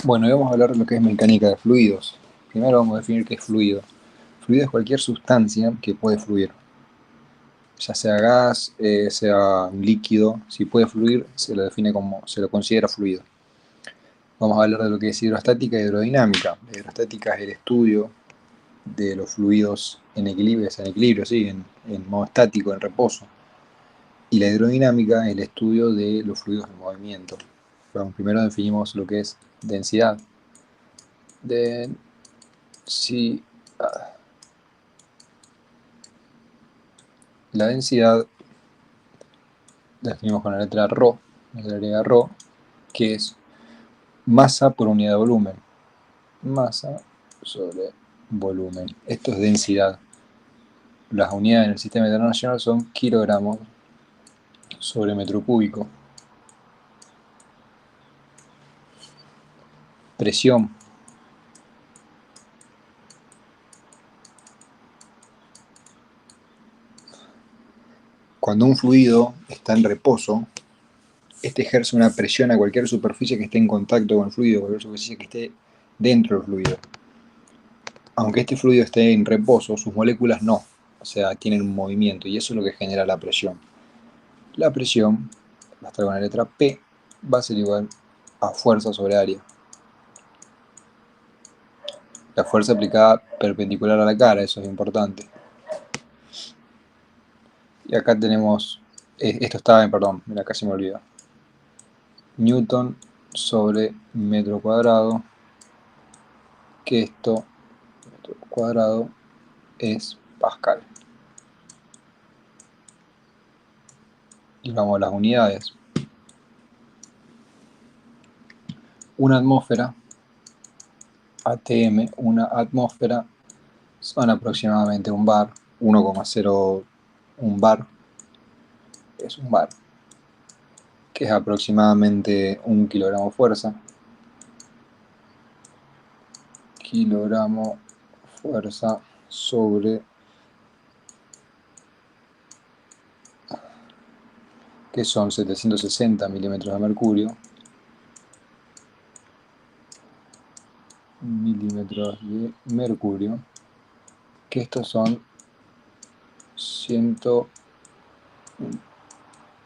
Bueno, hoy vamos a hablar de lo que es mecánica de fluidos. Primero vamos a definir qué es fluido. Fluido es cualquier sustancia que puede fluir, ya sea gas, sea un líquido. Si puede fluir, se lo define como, se lo considera fluido. Vamos a hablar de lo que es hidrostática e hidrodinámica. La hidrostática es el estudio de los fluidos en equilibrio, sí, en modo estático, en reposo. Y la hidrodinámica es el estudio de los fluidos en movimiento. Bueno, primero definimos lo que es densidad. Si la densidad la definimos con la letra ρ, la letra ρ, que es masa por unidad de volumen. Masa sobre volumen. Esto es densidad. Las unidades en el sistema internacional son kilogramos sobre metro cúbico. Presión. Cuando un fluido está en reposo, este ejerce una presión a cualquier superficie que esté en contacto con el fluido, cualquier superficie que esté dentro del fluido. Aunque este fluido esté en reposo, sus moléculas no, o sea, tienen un movimiento, y eso es lo que genera la presión. La presión, va a estar con la letra P, va a ser igual a fuerza sobre área. La fuerza aplicada perpendicular a la cara, eso es importante. Y acá tenemos, esto estaba en, perdón, mira, casi me olvido. Newton sobre metro cuadrado, que esto, metro cuadrado, es Pascal. Y vamos a las unidades. Una atmósfera, ATM, una atmósfera, son aproximadamente un bar, 1,01 bar, es un bar, que es aproximadamente 1 kilogramo fuerza. Kilogramo fuerza sobre, que son 760 milímetros de mercurio. Milímetros de mercurio, que estos son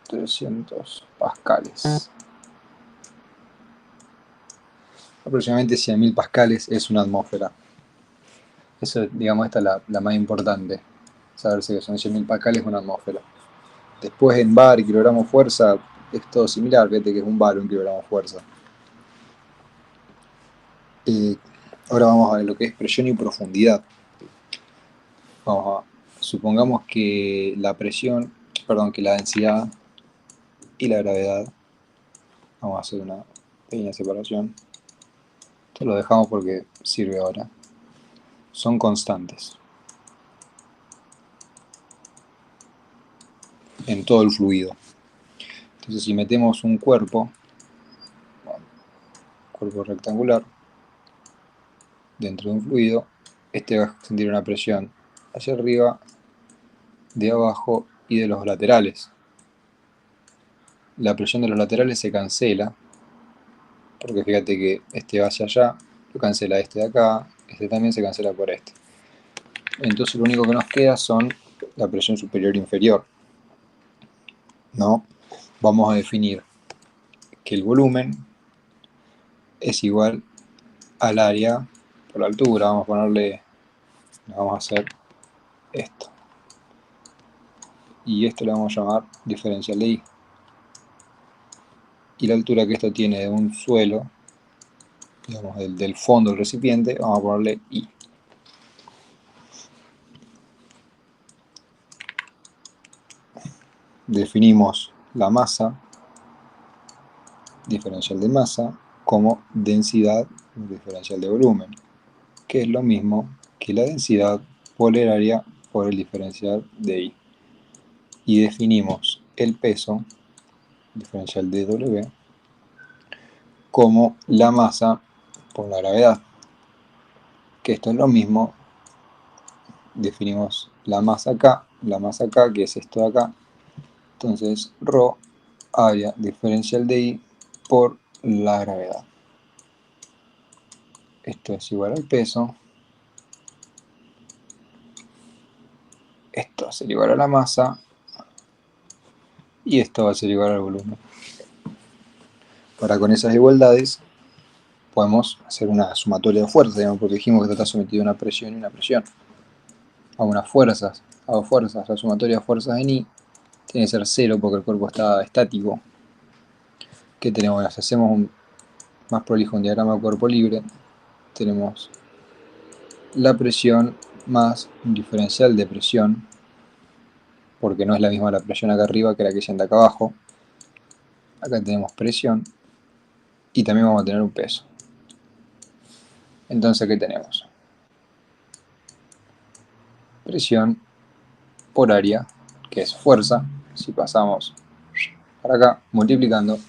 300 pascales. Aproximadamente 100.000 pascales es una atmósfera. Eso, digamos, esta es la más importante. Saberse que son 100.000 pascales una atmósfera. Después en bar y kilogramo fuerza es todo similar. Fíjate que es un bar, un kilogramo fuerza. Ahora vamos a ver lo que es presión y profundidad. Supongamos que la presión, perdón, que la densidad y la gravedad, vamos a hacer una pequeña separación. Esto lo dejamos porque sirve ahora. Son constantes en todo el fluido. Entonces si metemos un cuerpo rectangular, dentro de un fluido, este va a sentir una presión hacia arriba, de abajo y de los laterales. La presión de los laterales se cancela, porque fíjate que este va hacia allá, lo cancela este de acá, este también se cancela por este. Entonces lo único que nos queda son la presión superior e inferior, ¿no? Vamos a definir que el volumen es igual al área por la altura. Vamos a hacer esto. Y esto le vamos a llamar diferencial de I. Y la altura que esto tiene de un suelo, digamos del fondo del recipiente, vamos a ponerle I. Definimos la masa, diferencial de masa, como densidad diferencial de volumen, que es lo mismo que la densidad por el área por el diferencial de I. Y definimos el peso, diferencial de W, como la masa por la gravedad, que esto es lo mismo, definimos la masa acá, que es esto de acá, entonces ρ, área diferencial de I por la gravedad. esto es igual al peso, esto va a ser igual a la masa, y esto va a ser igual al volumen. Ahora con esas igualdades podemos hacer una sumatoria de fuerzas, digamos, porque dijimos que esto está sometido a una presión y una presión. A unas fuerzas, a dos fuerzas, la sumatoria de fuerzas en I tiene que ser 0 porque el cuerpo está estático. ¿Qué tenemos? Si hacemos más prolijo un diagrama de cuerpo libre, tenemos la presión más un diferencial de presión, porque no es la misma la presión acá arriba que la que sienta acá abajo. Acá tenemos presión y también vamos a tener un peso. Entonces, ¿qué tenemos? Presión por área, que es fuerza. Si pasamos para acá, multiplicando,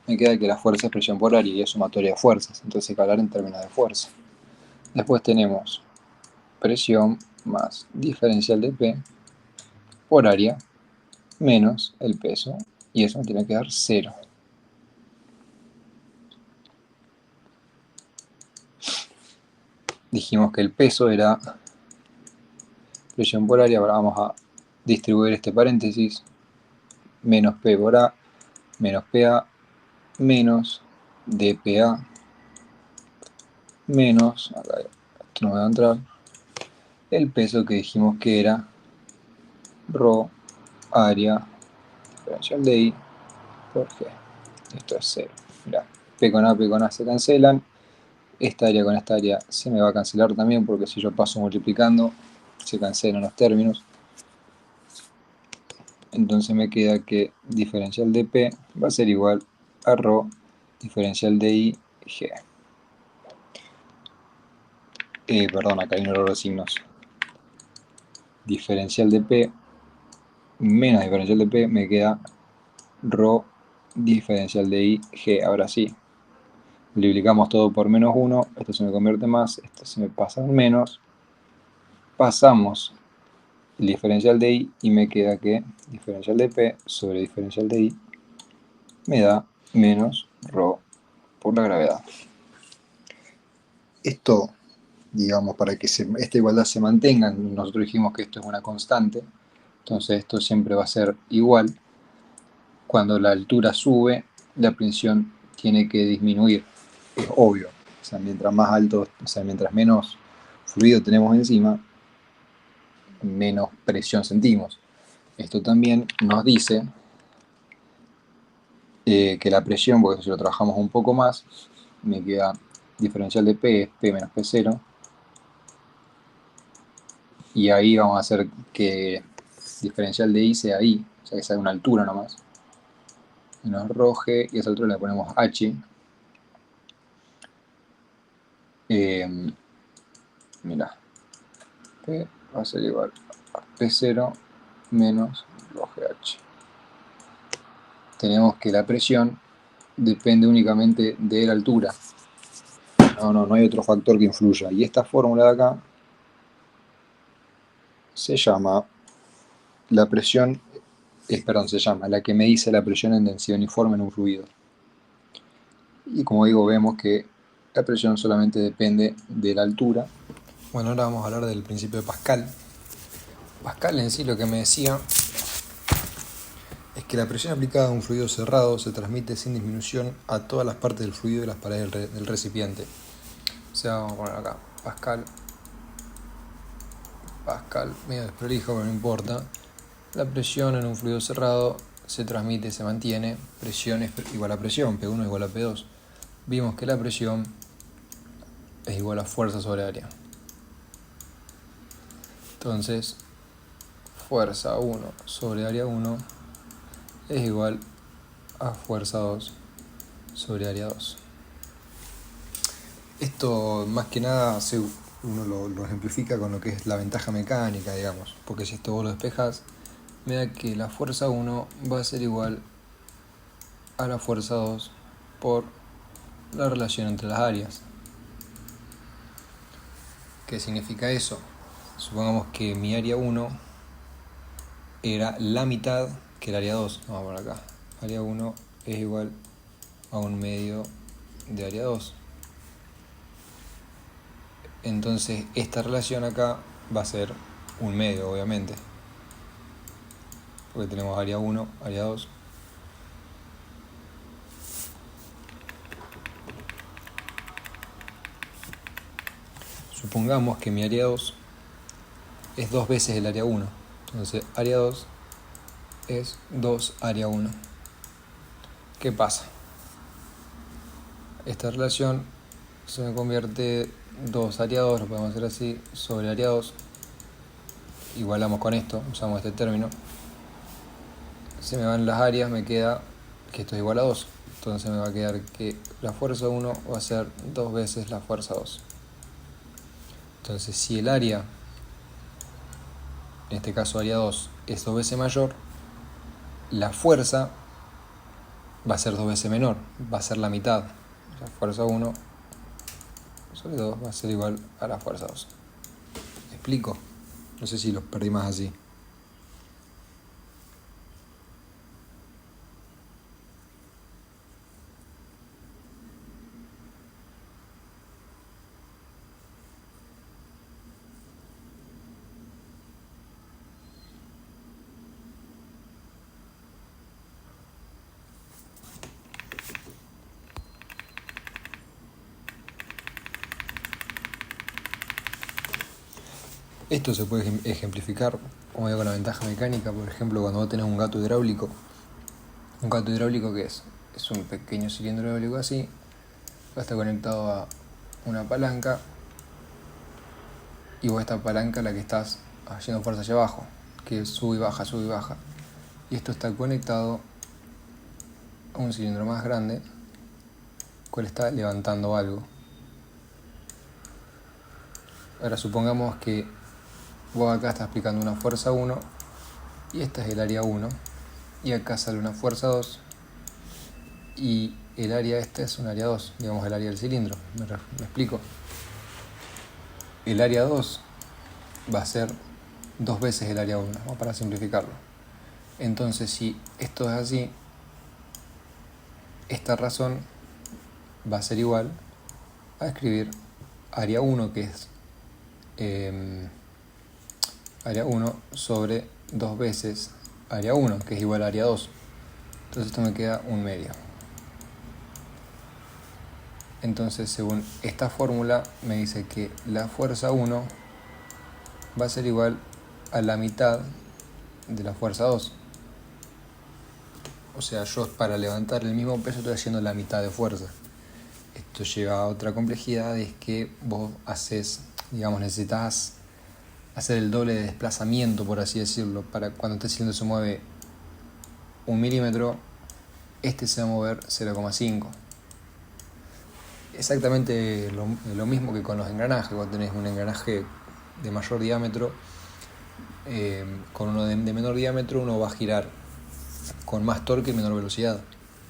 me queda que la fuerza es presión por área y es sumatoria de fuerzas. Entonces hay que hablar en términos de fuerza. Después tenemos presión más diferencial de P por área menos el peso, y eso me tiene que dar 0. Dijimos que el peso era presión por área, ahora vamos a distribuir este paréntesis, menos P por A, menos PA, menos dPA, menos, acá esto no me va a entrar, el peso que dijimos que era ρ área diferencial de I por G. Esto es 0. Mirá, P con A se cancelan. Esta área con esta área se me va a cancelar también, porque si yo paso multiplicando se cancelan los términos. Entonces me queda que diferencial de P va a ser igual a ρ diferencial de I G. Perdón, acá hay un error de signos. Diferencial de P menos diferencial de P me queda ρ diferencial de I G. Ahora sí, multiplicamos todo por menos 1, esto se me convierte en más, esto se me pasa en menos, pasamos el diferencial de I y me queda que diferencial de P sobre diferencial de I me da menos ρ por la gravedad. Esto, digamos, para que esta igualdad se mantenga, nosotros dijimos que esto es una constante, entonces esto siempre va a ser igual. Cuando la altura sube, la presión tiene que disminuir, es obvio. O sea, mientras más alto, o sea, mientras menos fluido tenemos encima, menos presión sentimos. Esto también nos dice que la presión, porque si lo trabajamos un poco más, me queda diferencial de P es P menos P0, y ahí vamos a hacer que diferencial de I sea I, o sea que sea una altura nomás, menos ρg, y a esa altura le ponemos H. Mira, P va a ser igual a P0 menos ρgh. Tenemos que la presión depende únicamente de la altura. No hay otro factor que influya. Y esta fórmula de acá se llama la presión, se llama la que me dice la presión en densidad uniforme en un fluido. Y como digo, vemos que la presión solamente depende de la altura. Bueno, ahora vamos a hablar del principio de Pascal. Pascal en sí lo que me decía es que la presión aplicada a un fluido cerrado se transmite sin disminución a todas las partes del fluido y las paredes del recipiente. O sea, vamos a poner acá Pascal, medio desprolijo, pero no importa. La presión en un fluido cerrado se transmite, se mantiene. Presión es igual a presión, P1 es igual a P2. Vimos que la presión es igual a fuerza sobre área. Entonces, fuerza 1 sobre área 1 es igual a fuerza 2 sobre área 2. Esto más que nada uno lo ejemplifica con lo que es la ventaja mecánica, digamos, porque si esto vos lo despejas, me da que la fuerza 1 va a ser igual a la fuerza 2 por la relación entre las áreas. ¿Qué significa eso? Supongamos que mi área 1 era la mitad que el área 2. Vamos por acá. Área 1 es igual a un medio de área 2. Entonces esta relación acá va a ser un medio, obviamente, porque tenemos área 1, área 2. Supongamos que mi área 2 es 2 veces el área 1. Entonces área 2 es 2 área 1. ¿Qué pasa? Esta relación se me convierte 2 área 2, lo podemos hacer así, sobre área 2. Igualamos con esto, usamos este término. Se me van las áreas, me queda que esto es igual a 2. Entonces me va a quedar que la fuerza 1 va a ser 2 veces la fuerza 2. Entonces si el área, en este caso área 2, es 2 veces mayor, la fuerza va a ser 2 veces menor, va a ser la mitad. La fuerza 1 sobre 2 va a ser igual a la fuerza 2. ¿Me explico? No sé si los perdí más así. Esto se puede ejemplificar, como digo, con la ventaja mecánica. Por ejemplo, cuando vos tenés un gato hidráulico. ¿Un gato hidráulico qué es? Es un pequeño cilindro hidráulico así. Va a estar conectado a una palanca. Y vos esta palanca la que estás haciendo fuerza hacia abajo, que sube y baja, sube y baja. Y esto está conectado a un cilindro más grande, cual está levantando algo. Ahora supongamos que vos acá estás aplicando una fuerza 1 y esta es el área 1 y acá sale una fuerza 2 y el área esta es un área 2, digamos el área del cilindro. ¿Me explico? El área 2 va a ser 2 veces el área 1, vamos para simplificarlo. Entonces si esto es así, esta razón va a ser igual a escribir área 1, que es área 1 sobre 2 veces área 1, que es igual a área 2. Entonces esto me queda un medio. Entonces según esta fórmula me dice que la fuerza 1 va a ser igual a la mitad de la fuerza 2. O sea, yo para levantar el mismo peso estoy haciendo la mitad de fuerza. Esto lleva a otra complejidad, es que vos haces, digamos, necesitas hacer el doble de desplazamiento, por así decirlo. Para cuando este cilindro se mueve 1 milímetro, este se va a mover 0,5. Exactamente lo mismo que con los engranajes. Cuando tenés un engranaje de mayor diámetro, con uno de menor diámetro, uno va a girar con más torque y menor velocidad.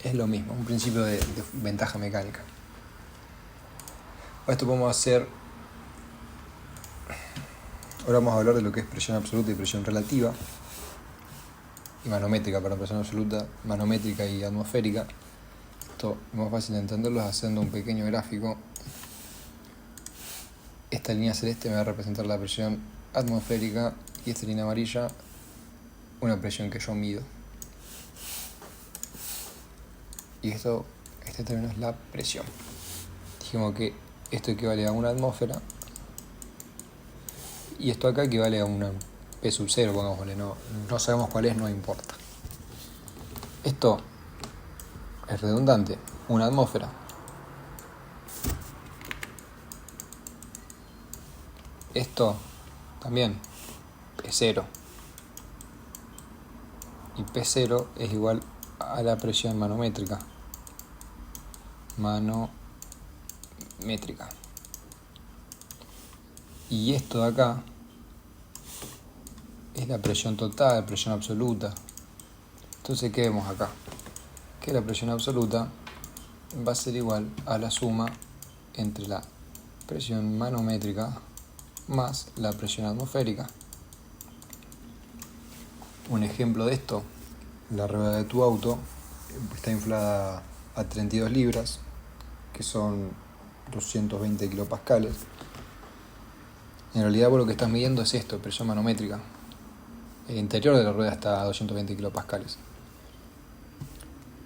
Es lo mismo, un principio de ventaja mecánica. Esto podemos hacer. Ahora vamos a hablar de lo que es presión absoluta y presión relativa, y manométrica, para presión absoluta, manométrica y atmosférica. Esto es más fácil de entenderlo haciendo un pequeño gráfico. Esta línea celeste me va a representar la presión atmosférica y esta línea amarilla una presión que yo mido. Y este término es la presión. Dijimos que esto equivale a una atmósfera y esto acá equivale a una P sub 0, pongámosle, no sabemos cuál es, no importa. Esto es redundante, una atmósfera. Esto también, P0. Y P0 es igual a la presión manométrica. Manométrica. Y esto de acá es la presión total, la presión absoluta. Entonces, ¿qué vemos acá? Que la presión absoluta va a ser igual a la suma entre la presión manométrica más la presión atmosférica. Un ejemplo de esto, la rueda de tu auto está inflada a 32 libras, que son 220 kilopascales. En realidad vos lo que estás midiendo es esto, presión manométrica. El interior de la rueda está a 220 kilopascales.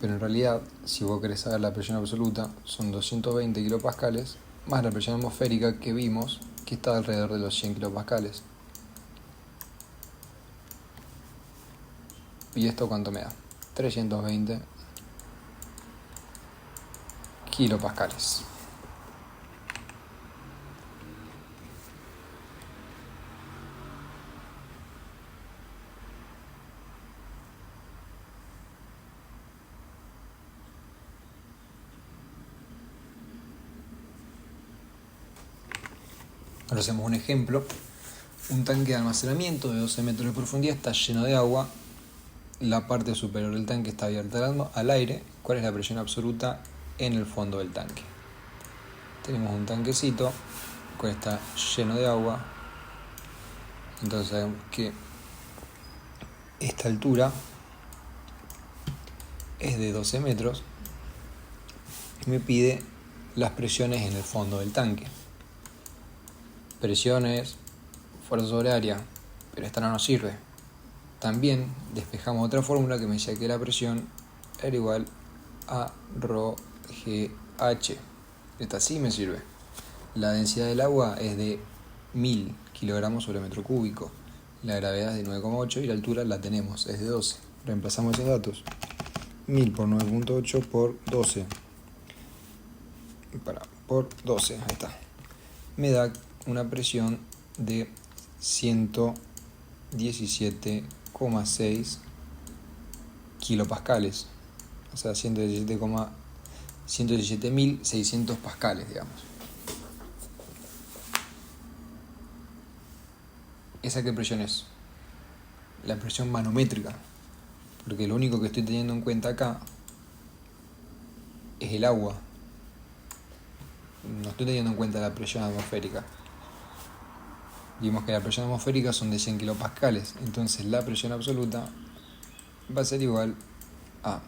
Pero en realidad, si vos querés saber la presión absoluta, son 220 kilopascales más la presión atmosférica que vimos que está alrededor de los 100 kilopascales. ¿Y esto cuánto me da? 320 kilopascales. Ahora hacemos un ejemplo. Un tanque de almacenamiento de 12 metros de profundidad está lleno de agua. La parte superior del tanque está abierta al aire. ¿Cuál es la presión absoluta en el fondo del tanque? Tenemos un tanquecito, el cual está lleno de agua. Entonces sabemos que esta altura es de 12 metros y me pide las presiones en el fondo del tanque. Presiones, fuerza sobre área, pero esta no nos sirve. También despejamos otra fórmula que me decía que la presión era igual a ρgh. Esta sí me sirve. La densidad del agua es de 1000 kilogramos sobre metro cúbico. La gravedad es de 9,8 y la altura la tenemos, es de 12. Reemplazamos esos datos. 1000 por 9,8 por 12. Por 12, ahí está. Me da una presión de 117,6 kilopascales. O sea, 117.600 pascales, digamos. ¿Esa qué presión es? La presión manométrica. Porque lo único que estoy teniendo en cuenta acá es el agua. No estoy teniendo en cuenta la presión atmosférica. Vimos que la presión atmosférica son de 100 kilopascales. Entonces la presión absoluta va a ser igual a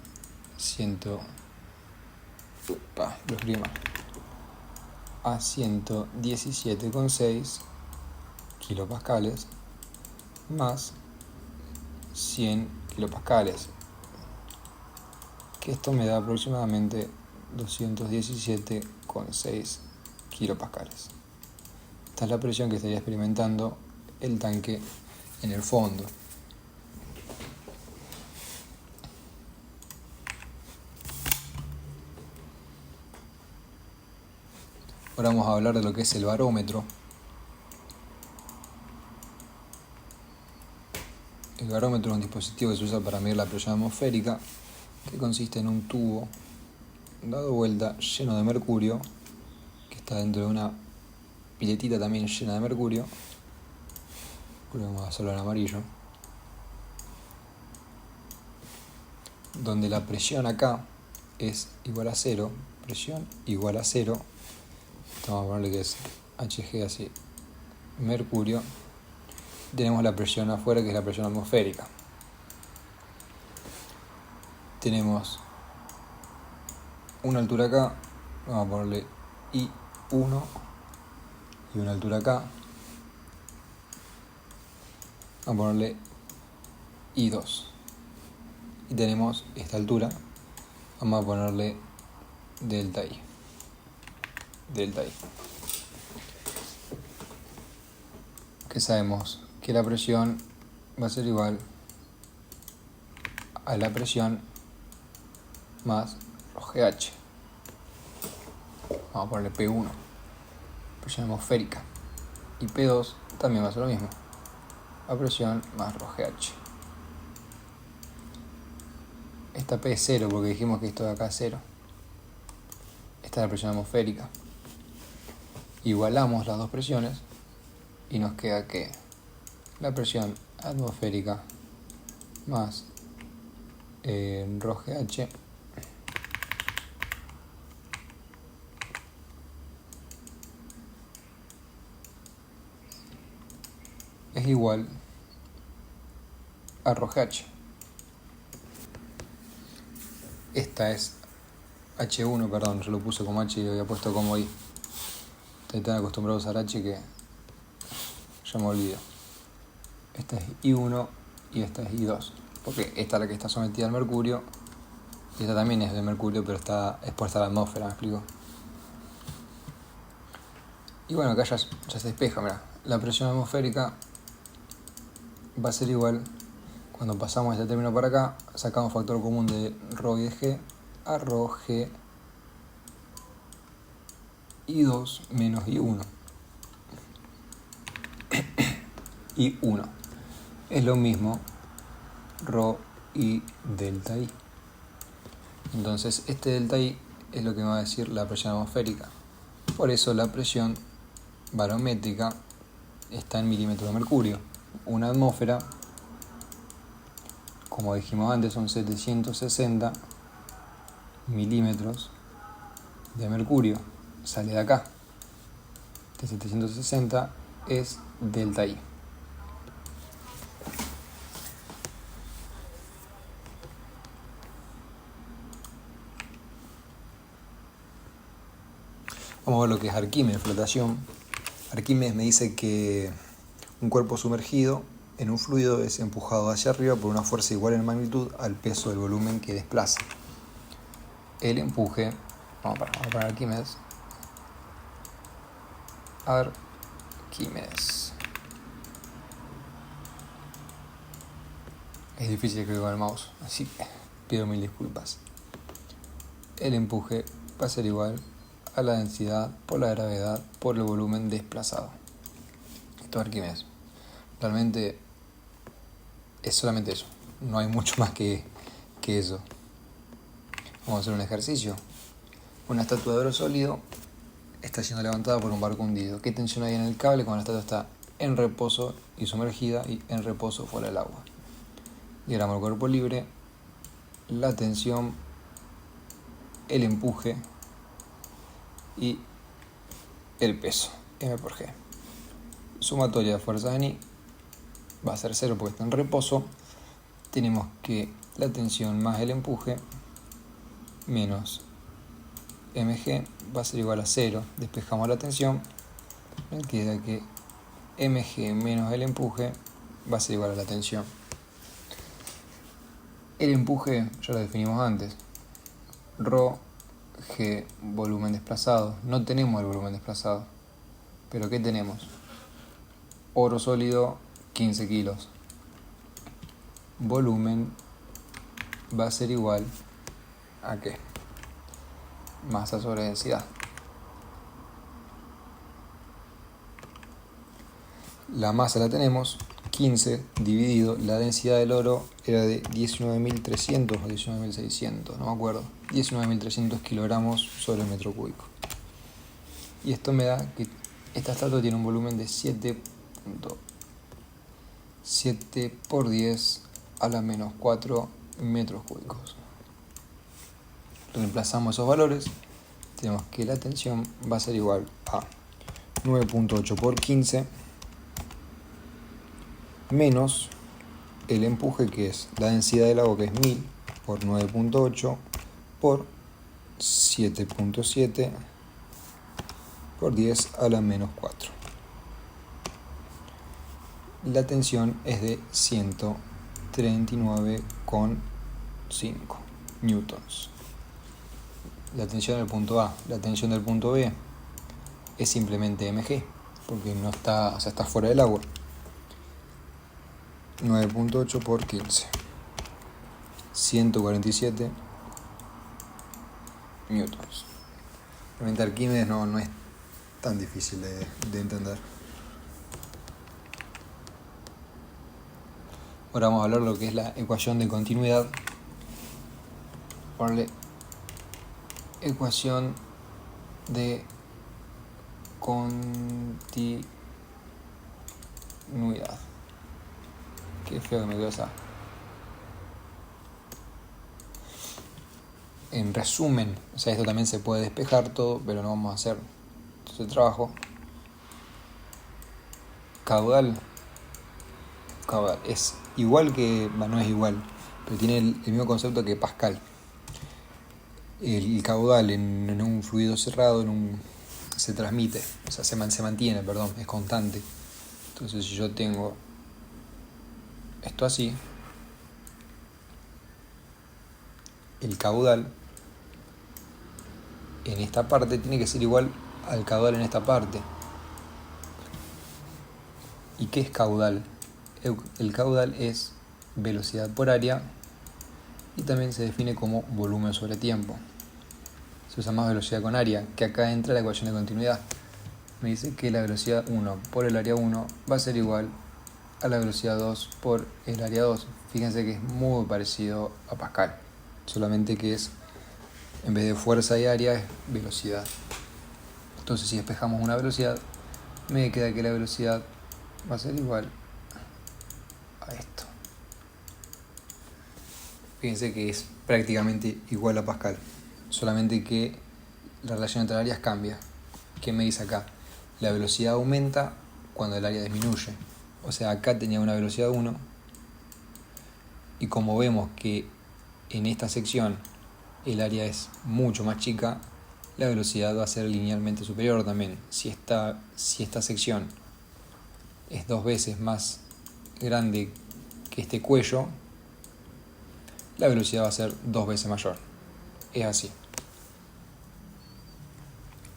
117,6 kilopascales más 100 kilopascales, que esto me da aproximadamente 217,6 kilopascales. Esta es la presión que estaría experimentando el tanque en el fondo. Ahora vamos a hablar de lo que es el barómetro. El barómetro es un dispositivo que se usa para medir la presión atmosférica, que consiste en un tubo dado vuelta lleno de mercurio, que está dentro de una piletita también llena de mercurio. Vamos a hacerlo en amarillo. Donde la presión acá es igual a 0, presión igual a 0. Vamos a ponerle que es Hg así, mercurio. Tenemos la presión afuera, que es la presión atmosférica. Tenemos una altura acá, vamos a ponerle I1, y una altura acá, vamos a ponerle I2. Y tenemos esta altura, vamos a ponerle delta I. Que sabemos que la presión va a ser igual a la presión más ρgh. Vamos a ponerle P1, presión atmosférica, y P2 también va a ser lo mismo, la presión más ρgh. Esta P es 0 porque dijimos que esto de acá es 0. Esta es la presión atmosférica. Igualamos las dos presiones y nos queda que la presión atmosférica más ρgh es igual a ρgh. Esta es H1, perdón, yo lo puse como H y lo había puesto como I. Estoy tan acostumbrado a usar H que ya me olvido. Esta es I1 y esta es I2, porque esta es la que está sometida al mercurio, y esta también es de mercurio, pero está expuesta a la atmósfera, ¿me explico? Y bueno, acá ya se despeja, mirá. La presión atmosférica va a ser igual, cuando pasamos este término para acá, sacamos factor común de ρ y de G, a ρ G I2 menos I1. I1 es lo mismo ρ y delta I. Entonces este delta I es lo que me va a decir la presión atmosférica. Por eso la presión barométrica está en milímetros de mercurio. Una atmósfera, como dijimos antes, son 760 milímetros de mercurio. Sale de acá. De 760 es delta I. Vamos a ver lo que es Arquímedes, flotación. Arquímedes me dice que un cuerpo sumergido en un fluido es empujado hacia arriba por una fuerza igual en magnitud al peso del volumen que desplaza. El empuje, vamos a poner Arquímedes. Arquímedes. Es difícil escribir con el mouse, así que pido mil disculpas. El empuje va a ser igual a la densidad por la gravedad por el volumen desplazado. Esto es Arquímedes. Realmente es solamente eso. No hay mucho más que eso. Vamos a hacer un ejercicio. Una estatua de oro sólido está siendo levantada por un barco hundido. ¿Qué tensión hay en el cable cuando la estatua está en reposo y sumergida y en reposo fuera del agua? Diagrama del cuerpo libre. La tensión, el empuje y el peso, M por G. Sumatoria de fuerzas en I va a ser 0 porque está en reposo. Tenemos que la tensión más el empuje menos mg va a ser igual a 0. Despejamos la tensión, me queda que mg menos el empuje va a ser igual a la tensión. El empuje ya lo definimos antes, ρ G volumen desplazado. No tenemos el volumen desplazado, pero ¿qué tenemos? Oro sólido 15 kilos. Volumen va a ser igual a ¿qué? Masa sobre densidad. La masa la tenemos, 15 dividido, la densidad del oro era de 19.300 o 19.600, no me acuerdo, 19.300 kilogramos sobre el metro cúbico. Y esto me da que esta estatua tiene un volumen de 7.7 por 10 a la menos 4 metros cúbicos. Reemplazamos esos valores, tenemos que la tensión va a ser igual a 9.8 por 15 menos el empuje, que es la densidad del agua, que es 1000 por 9.8 por 7.7 por 10 a la menos 4. La tensión es de 139,5 newtons. La tensión del punto A. La tensión del punto B es simplemente mg, porque no está, está fuera del agua. 9.8 por 15. 147 newtons. Realmente Arquímedes no es tan difícil de entender. Ahora vamos a hablar de lo que es la ecuación de continuidad. Ponle ecuación de continuidad. Qué feo que me quedó esa. En resumen, o sea, esto también se puede despejar todo, pero no vamos a hacer todo el trabajo. Caudal es igual que, no es igual, pero tiene el mismo concepto que Pascal. El caudal en un fluido cerrado se transmite, o sea, se mantiene, es constante. Entonces si yo tengo esto así, el caudal en esta parte tiene que ser igual al caudal en esta parte. ¿Y qué es caudal? El caudal es velocidad por área y también se define como volumen sobre tiempo. Se usa más velocidad con área, que acá entra la ecuación de continuidad. Me dice que la velocidad 1 por el área 1 va a ser igual a la velocidad 2 por el área 2. Fíjense que es muy parecido a Pascal, solamente que es, en vez de fuerza y área, es velocidad. Entonces si despejamos una velocidad, me queda que la velocidad va a ser igual a esto. Fíjense que es prácticamente igual a Pascal, solamente que la relación entre áreas cambia. ¿Qué me dice acá? La velocidad aumenta cuando el área disminuye. O sea, acá tenía una velocidad 1 y como vemos que en esta sección el área es mucho más chica, la velocidad va a ser linealmente superior también. Si esta sección es 2 veces más grande que este cuello, la velocidad va a ser 2 veces mayor. Es así.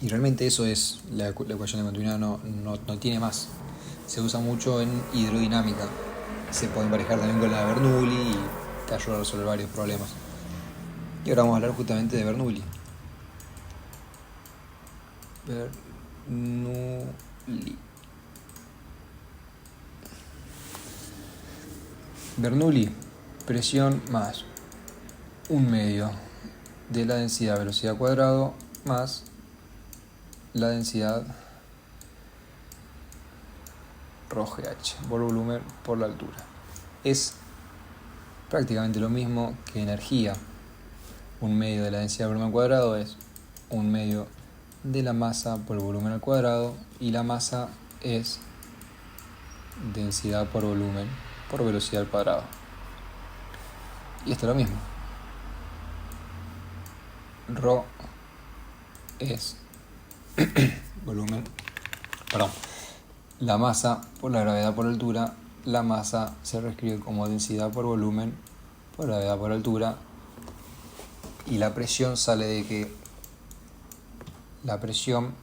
Y realmente eso es la ecuación de continuidad, no tiene más. Se usa mucho en hidrodinámica. Se puede emparejar también con la de Bernoulli y te ayuda a resolver varios problemas. Y ahora vamos a hablar justamente de Bernoulli. Bernoulli, presión más 1/2 de la densidad velocidad cuadrado más la densidad ρgh por volumen por la altura. Es prácticamente lo mismo que energía. 1/2 de la densidad volumen cuadrado es 1/2 de la masa por volumen al cuadrado, y la masa es densidad por volumen por velocidad al cuadrado. Y esto es lo mismo. Rho es la masa por la gravedad por altura. La masa se reescribe como densidad por volumen por gravedad por altura, y la presión sale de que la presión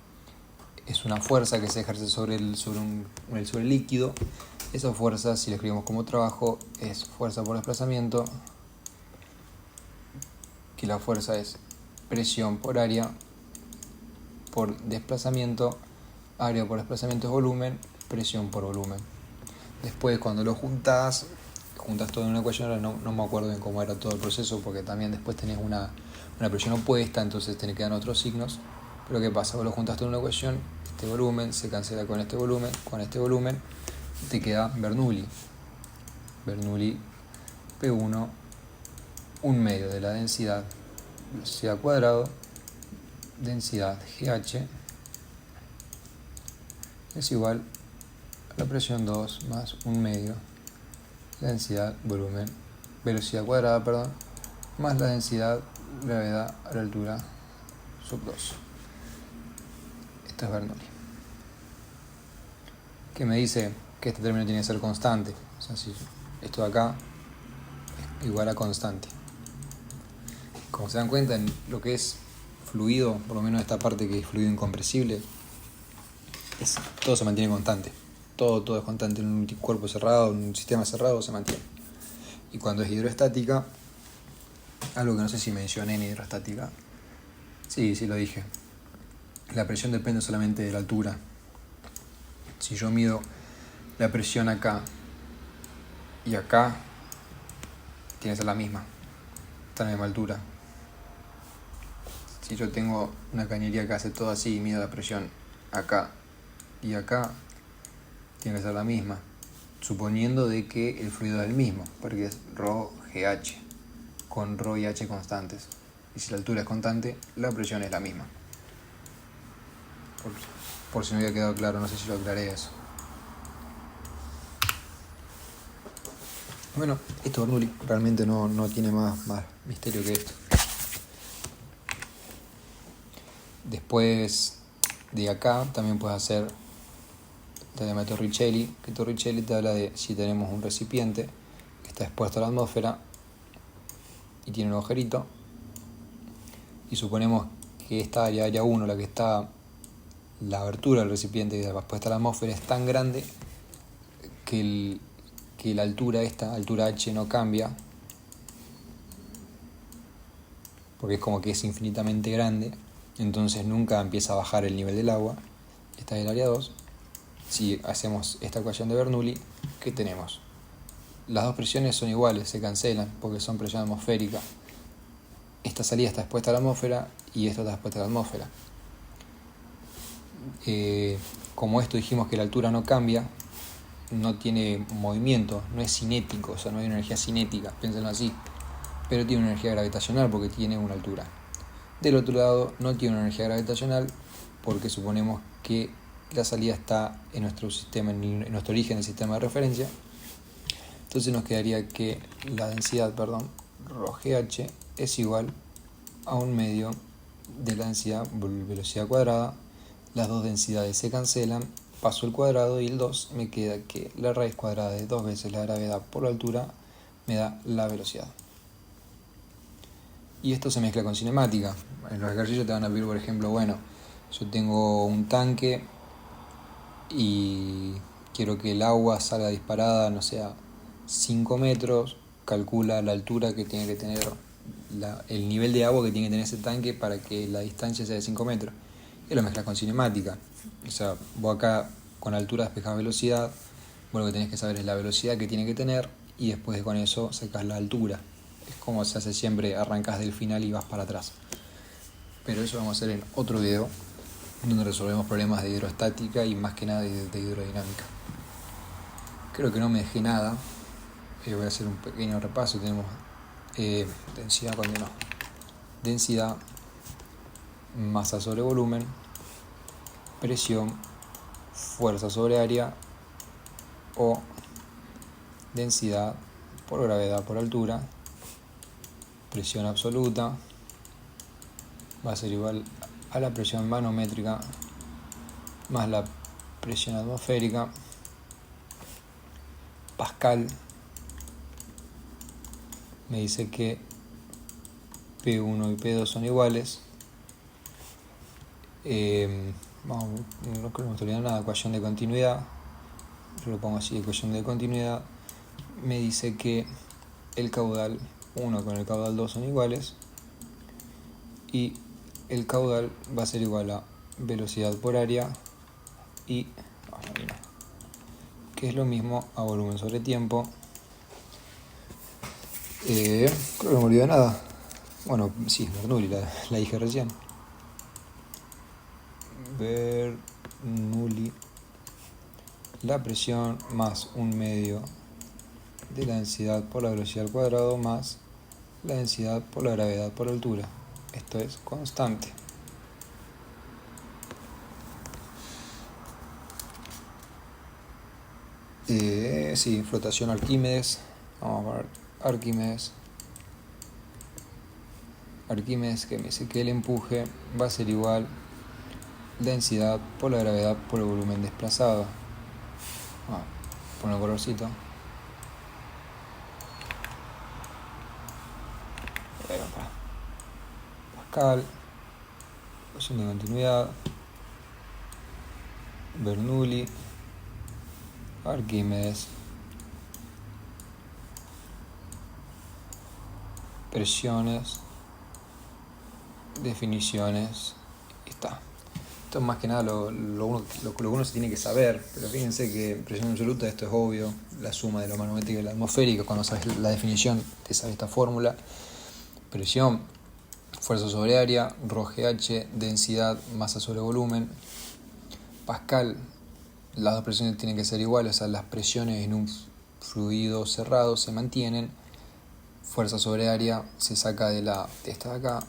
es una fuerza que se ejerce sobre el líquido. Esa fuerza, si la escribimos como trabajo, es fuerza por desplazamiento, que la fuerza es presión por área por desplazamiento. Área por desplazamiento es volumen, presión por volumen. Después, cuando lo juntas todo en una ecuación. Ahora no me acuerdo bien cómo era todo el proceso, porque también después tenés una presión opuesta, entonces tenés que dar otros signos. Pero ¿qué pasa? Vos lo juntas todo en una ecuación, este volumen se cancela con este volumen, y te queda Bernoulli. Bernoulli P1, 1/2 de la densidad velocidad cuadrado, densidad GH, es igual a la presión 2 más 1/2 la densidad volumen velocidad cuadrada, más la densidad gravedad a la altura sub 2. Esto es Bernoulli, que me dice que este término tiene que ser constante. O sea, si esto de acá es igual a constante. Como se dan cuenta, en lo que es fluido, por lo menos esta parte que es fluido incompresible, todo se mantiene constante. Todo es constante en un cuerpo cerrado, en un sistema cerrado se mantiene. Y cuando es hidroestática, algo que no sé si mencioné en hidroestática, sí lo dije, la presión depende solamente de la altura. Si yo mido la presión acá y acá, tiene que ser la misma, está a la misma altura. Si yo tengo una cañería que hace todo así y mido la presión acá y acá, tiene que ser la misma, suponiendo de que el fluido es el mismo, porque es ρgh, con ρ y h constantes. Y si la altura es constante, la presión es la misma. Por si no había quedado claro, no sé si lo aclaré eso. Bueno, esto Bernoulli realmente no tiene más misterio que esto. Después de acá también puedes hacer teorema de Torricelli, que Torricelli te habla de si tenemos un recipiente que está expuesto a la atmósfera y tiene un agujerito, y suponemos que esta área 1, la que está la abertura del recipiente que está expuesta a la atmósfera, es tan grande que la altura, esta altura h, no cambia, porque es como que es infinitamente grande, entonces nunca empieza a bajar el nivel del agua. Esta es el área 2. Si hacemos esta ecuación de Bernoulli, ¿qué tenemos? Las dos presiones son iguales, se cancelan porque son presión atmosférica. Esta salida está expuesta a la atmósfera y esta está expuesta a la atmósfera. Como esto dijimos que la altura no cambia, no tiene movimiento, no es cinético, o sea, no hay una energía cinética, piénsenlo así, pero tiene una energía gravitacional porque tiene una altura. Del otro lado, no tiene una energía gravitacional porque suponemos que la salida está en nuestro sistema, en nuestro origen del sistema de referencia. Entonces nos quedaría que la densidad, ρgh es igual a 1/2 de la densidad velocidad cuadrada. Las dos densidades se cancelan, paso el cuadrado y el 2, me queda que la raíz cuadrada de 2 veces la gravedad por la altura me da la velocidad. Y esto se mezcla con cinemática. En los ejercicios te van a pedir, por ejemplo, bueno, yo tengo un tanque y quiero que el agua salga disparada, no sé, a 5 metros, calcula la altura que tiene que tener, el nivel de agua que tiene que tener ese tanque para que la distancia sea de 5 metros. Y lo mezclas con cinemática. O sea, vos acá con altura despejás velocidad, vos lo que tenés que saber es la velocidad que tiene que tener y después de con eso sacás la altura. Es como se hace siempre, arrancás del final y vas para atrás. Pero eso vamos a hacer en otro video, donde resolvemos problemas de hidrostática y más que nada de hidrodinámica. Creo que no me dejé nada. Voy a hacer un pequeño repaso. Tenemos densidad, masa sobre volumen, presión, fuerza sobre área, o densidad por gravedad por altura. Presión absoluta va a ser igual a la presión manométrica más la presión atmosférica. Pascal me dice que P1 y P2 son iguales. No creo que me nada, ecuación de continuidad. Yo lo pongo así, ecuación de continuidad. Me dice que el caudal 1 con el caudal 2 son iguales y el caudal va a ser igual a velocidad por área y que es lo mismo a volumen sobre tiempo. Creo que no me olvidé de nada. Bueno, sí, Bernoulli, la dije recién. Bernoulli, la presión más 1/2 de la densidad por la velocidad al cuadrado más la densidad por la gravedad por altura. Esto es constante. Sí, flotación Arquímedes. Vamos a ver Arquímedes. Arquímedes, que me dice que el empuje va a ser igual densidad por la gravedad por el volumen desplazado. Pongo el colorcito. Pascal, ecuación de continuidad, Bernoulli, Arquímedes, presiones, definiciones, y está. Esto es más que nada lo que uno se tiene que saber, pero fíjense que presión absoluta, esto es obvio, la suma de lo manométrico y la atmosférica. Cuando sabes la definición, te sabes esta fórmula. Presión, fuerza sobre área, ρgh, densidad, masa sobre volumen. Pascal, las dos presiones tienen que ser iguales, o sea, las presiones en un fluido cerrado se mantienen. Fuerza sobre área se saca de esta de acá.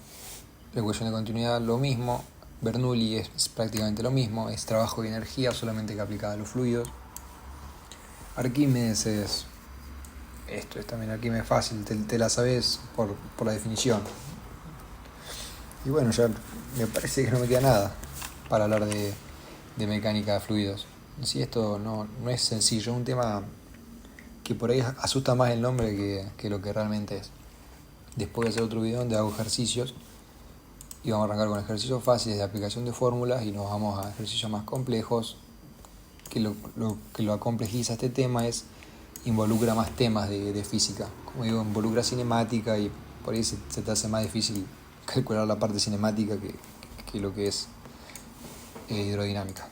La ecuación de continuidad, lo mismo. Bernoulli es prácticamente lo mismo, es trabajo y energía, solamente que aplicada a los fluidos. Arquímedes es esto, es también Arquímedes fácil, te la sabes por la definición. Y bueno, ya me parece que no me queda nada para hablar de mecánica de fluidos. Sí, esto no es sencillo, es un tema que por ahí asusta más el nombre que lo que realmente es. Después voy a hacer otro video donde hago ejercicios y vamos a arrancar con ejercicios fáciles de aplicación de fórmulas y nos vamos a ejercicios más complejos, que lo que lo complejiza este tema es involucra más temas de física. Como digo, involucra cinemática y por ahí se te hace más difícil calcular la parte cinemática que lo que es hidrodinámica.